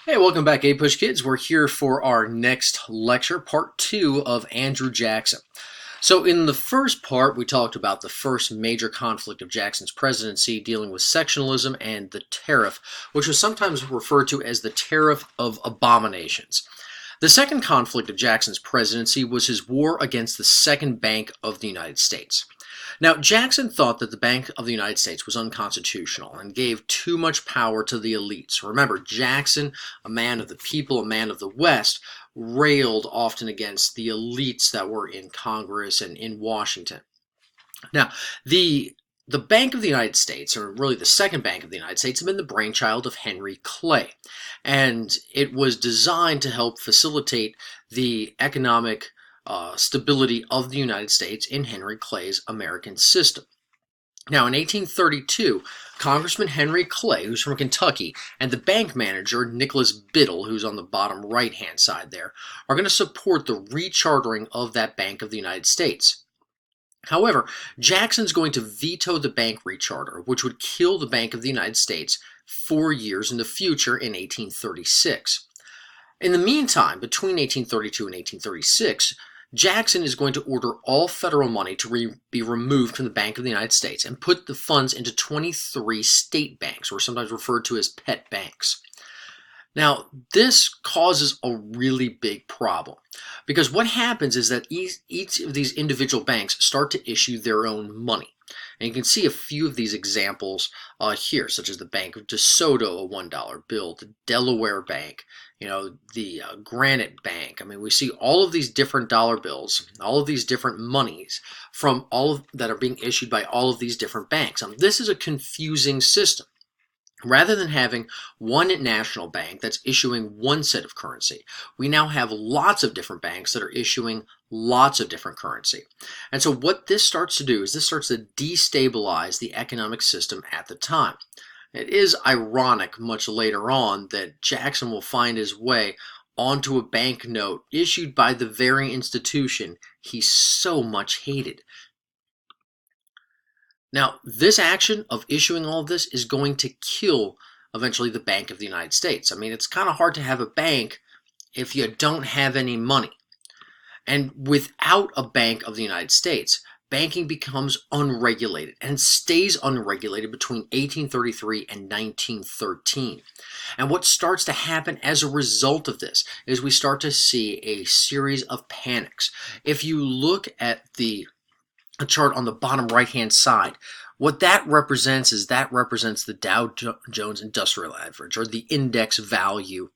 Hey, welcome back, A-Push Kids. We're here for our next lecture, part 2 of Andrew Jackson. So in the first part, we talked about the first major conflict of Jackson's presidency dealing with sectionalism and the tariff, which was sometimes referred to as the Tariff of Abominations. The second conflict of Jackson's presidency was his war against the Second Bank of the United States. Now, Jackson thought that the Bank of the United States was unconstitutional and gave too much power to the elites. Remember, Jackson, a man of the people, a man of the West, railed often against the elites that were in Congress and in Washington. Now, the Bank of the United States, or really the Second Bank of the United States, had been the brainchild of Henry Clay, and it was designed to help facilitate the economic stability of the United States in Henry Clay's American system. Now, in 1832, Congressman Henry Clay, who's from Kentucky, and the bank manager, Nicholas Biddle, who's on the bottom right-hand side there, are going to support the rechartering of that Bank of the United States. However, Jackson's going to veto the bank recharter, which would kill the Bank of the United States 4 years in the future in 1836. In the meantime, between 1832 and 1836, Jackson is going to order all federal money to be removed from the Bank of the United States and put the funds into 23 state banks, or sometimes referred to as pet banks. Now, this causes a really big problem because what happens is that each of these individual banks start to issue their own money. And you can see a few of these examples here, such as the Bank of DeSoto, a $1 bill, the Delaware Bank, the Granite Bank. I mean, we see all of these different dollar bills, all of these different monies from that are being issued by all of these different banks. This is a confusing system. Rather than having one national bank that's issuing one set of currency, we now have lots of different banks that are issuing lots of different currency. And so what this starts to do is this starts to destabilize the economic system at the time. It is ironic much later on that Jackson will find his way onto a banknote issued by the very institution he so much hated. Now, this action of issuing all of this is going to kill eventually the Bank of the United States. I mean, it's kind of hard to have a bank if you don't have any money. And without a Bank of the United States, banking becomes unregulated and stays unregulated between 1833 and 1913. And what starts to happen as a result of this is we start to see a series of panics. If you look at the chart on the bottom right hand side, what that represents is the Dow Jones Industrial Average, or the index value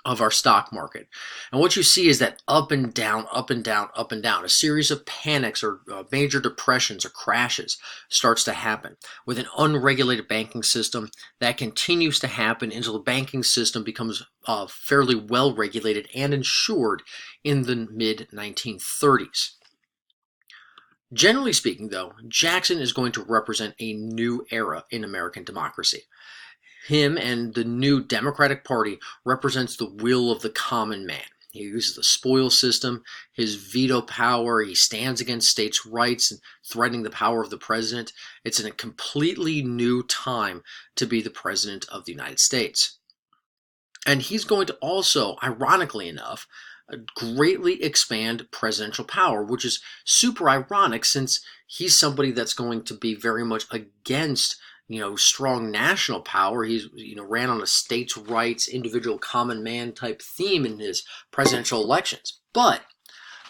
of our stock market. And what you see is that up and down, up and down, up and down, a series of panics or major depressions or crashes starts to happen. With an unregulated banking system, that continues to happen until the banking system becomes fairly well regulated and insured in the mid 1930s. Generally speaking, though, Jackson is going to represent a new era in American democracy. Him and the new Democratic Party represents the will of the common man. He uses the spoil system, his veto power, he stands against states' rights and threatening the power of the president. It's in a completely new time to be the president of the United States. And he's going to also, ironically enough, greatly expand presidential power, which is super ironic since he's somebody that's going to be very much against, strong national power. He's, ran on a states' rights, individual common man type theme in his presidential elections. But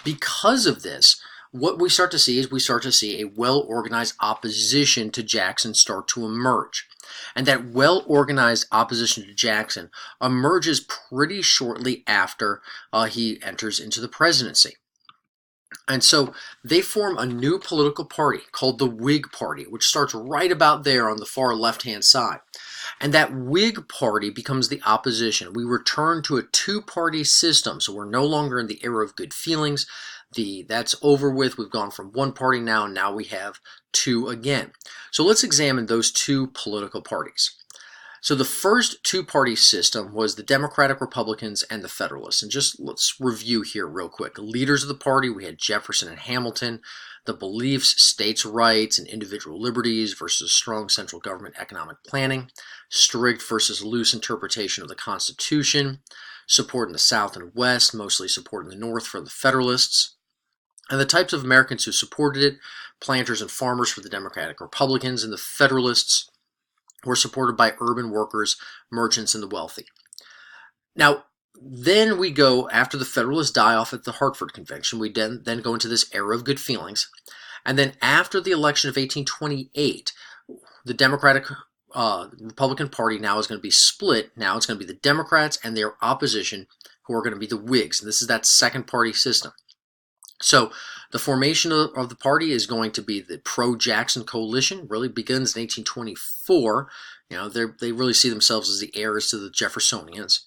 because of this, what we start to see is a well-organized opposition to Jackson start to emerge. And that well-organized opposition to Jackson emerges pretty shortly after he enters into the presidency. And so they form a new political party called the Whig Party, which starts right about there on the far left-hand side. And that Whig Party becomes the opposition. We return to a two-party system, so we're no longer in the era of good feelings. That's over with. We've gone from one party now, and now we have two again. So let's examine those two political parties. So the first two-party system was the Democratic Republicans and the Federalists. And just let's review here real quick. Leaders of the party, we had Jefferson and Hamilton. The beliefs, states' rights and individual liberties versus strong central government economic planning. Strict versus loose interpretation of the Constitution. Support in the South and West, mostly support in the North for the Federalists. And the types of Americans who supported it, planters and farmers for the Democratic Republicans, and the Federalists were supported by urban workers, merchants, and the wealthy. Now, then we go, after the Federalists die off at the Hartford Convention, we then go into this era of good feelings. And then after the election of 1828, the Democratic Republican Party now is going to be split. Now it's going to be the Democrats and their opposition who are going to be the Whigs. And this is that second party system. So the formation of the party is going to be the pro-Jackson coalition. Really begins in 1824. You know, they really see themselves as the heirs to the Jeffersonians.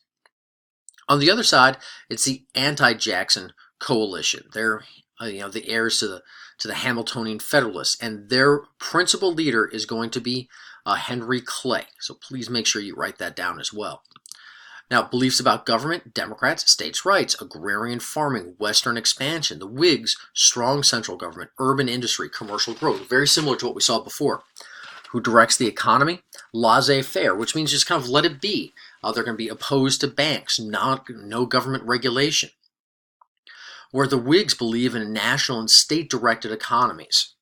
On the other side, it's the anti-Jackson coalition. They're the heirs to the Hamiltonian Federalists, and their principal leader is going to be Henry Clay. So please make sure you write that down as well. Now, beliefs about government, Democrats, states' rights, agrarian farming, Western expansion, the Whigs, strong central government, urban industry, commercial growth, very similar to what we saw before. Who directs the economy? Laissez-faire, which means just kind of let it be. They're going to be opposed to banks, no government regulation. Where the Whigs believe in national and state-directed economies.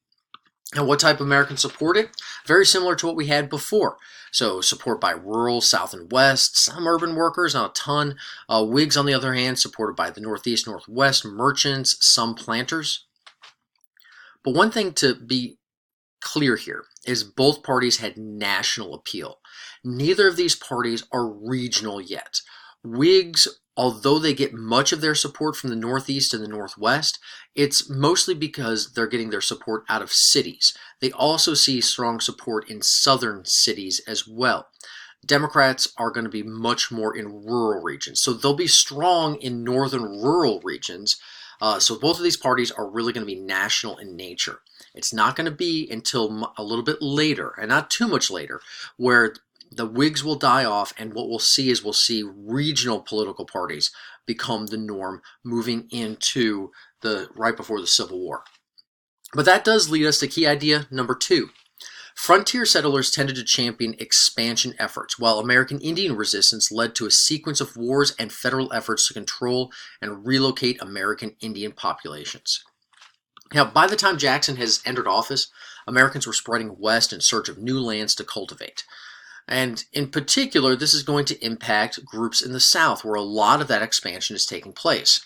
And what type of Americans support it? Very similar to what we had before. So support by rural, South and West, some urban workers, not a ton. Whigs, on the other hand, supported by the Northeast, Northwest, merchants, some planters. But one thing to be clear here is both parties had national appeal. Neither of these parties are regional yet. Whigs, although they get much of their support from the Northeast and the Northwest, it's mostly because they're getting their support out of cities. They also see strong support in southern cities as well. Democrats are going to be much more in rural regions. So they'll be strong in northern rural regions. So both of these parties are really going to be national in nature. It's not going to be until a little bit later, and not too much later, where the Whigs will die off, and what we'll see regional political parties become the norm moving into right before the Civil War. But that does lead us to key idea number 2. Frontier settlers tended to champion expansion efforts, while American Indian resistance led to a sequence of wars and federal efforts to control and relocate American Indian populations. Now, by the time Jackson has entered office, Americans were spreading west in search of new lands to cultivate. And in particular, this is going to impact groups in the South, where a lot of that expansion is taking place.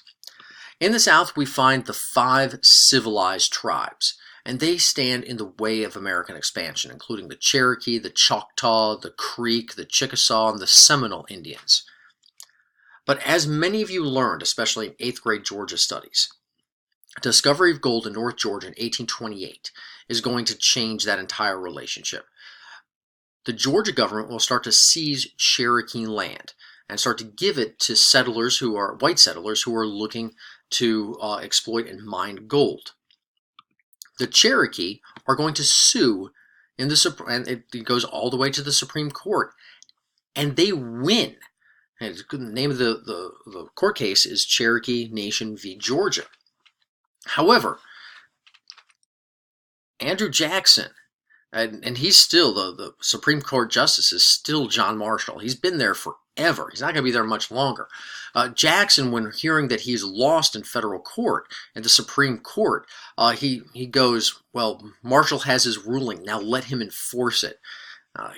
In the South, we find the 5 civilized tribes, and they stand in the way of American expansion, including the Cherokee, the Choctaw, the Creek, the Chickasaw, and the Seminole Indians. But as many of you learned, especially in 8th grade Georgia studies, discovery of gold in North Georgia in 1828 is going to change that entire relationship. The Georgia government will start to seize Cherokee land and start to give it to white settlers who are looking to exploit and mine gold. The Cherokee are going to sue and it goes all the way to the Supreme Court, and they win. And the name of the court case is Cherokee Nation v. Georgia. However, Andrew Jackson, and he's still, the Supreme Court Justice is still John Marshall. He's been there forever. He's not going to be there much longer. Jackson, when hearing that he's lost in federal court, in the Supreme Court, he goes, well, Marshall has his ruling. Now let him enforce it.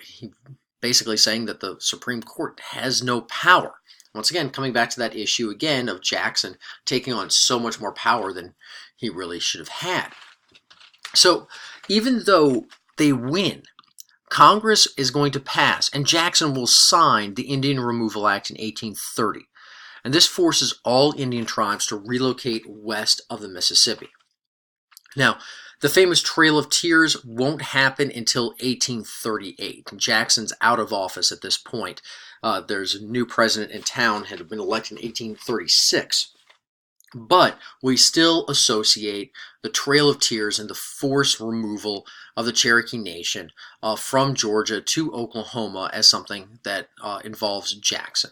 He basically saying that the Supreme Court has no power. Once again, coming back to that issue again of Jackson taking on so much more power than he really should have had. So even though they win, Congress is going to pass, and Jackson will sign the Indian Removal Act in 1830. And this forces all Indian tribes to relocate west of the Mississippi. Now, the famous Trail of Tears won't happen until 1838. Jackson's out of office at this point. There's a new president in town, had been elected in 1836. But we still associate the Trail of Tears and the forced removal of the Cherokee Nation from Georgia to Oklahoma as something that involves Jackson.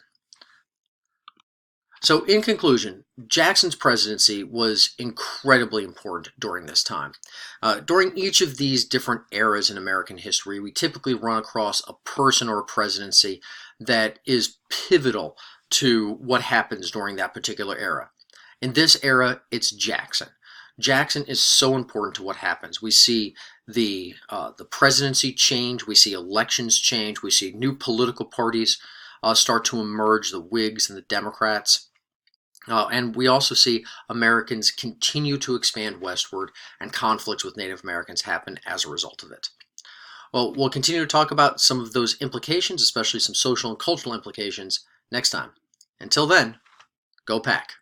So, in conclusion, Jackson's presidency was incredibly important during this time. During each of these different eras in American history, we typically run across a person or a presidency that is pivotal to what happens during that particular era. In this era, it's Jackson. Jackson is so important to what happens. We see the presidency change, we see elections change, we see new political parties start to emerge, the Whigs and the Democrats. And we also see Americans continue to expand westward, and conflicts with Native Americans happen as a result of it. Well, we'll continue to talk about some of those implications, especially some social and cultural implications, next time. Until then, go Pack.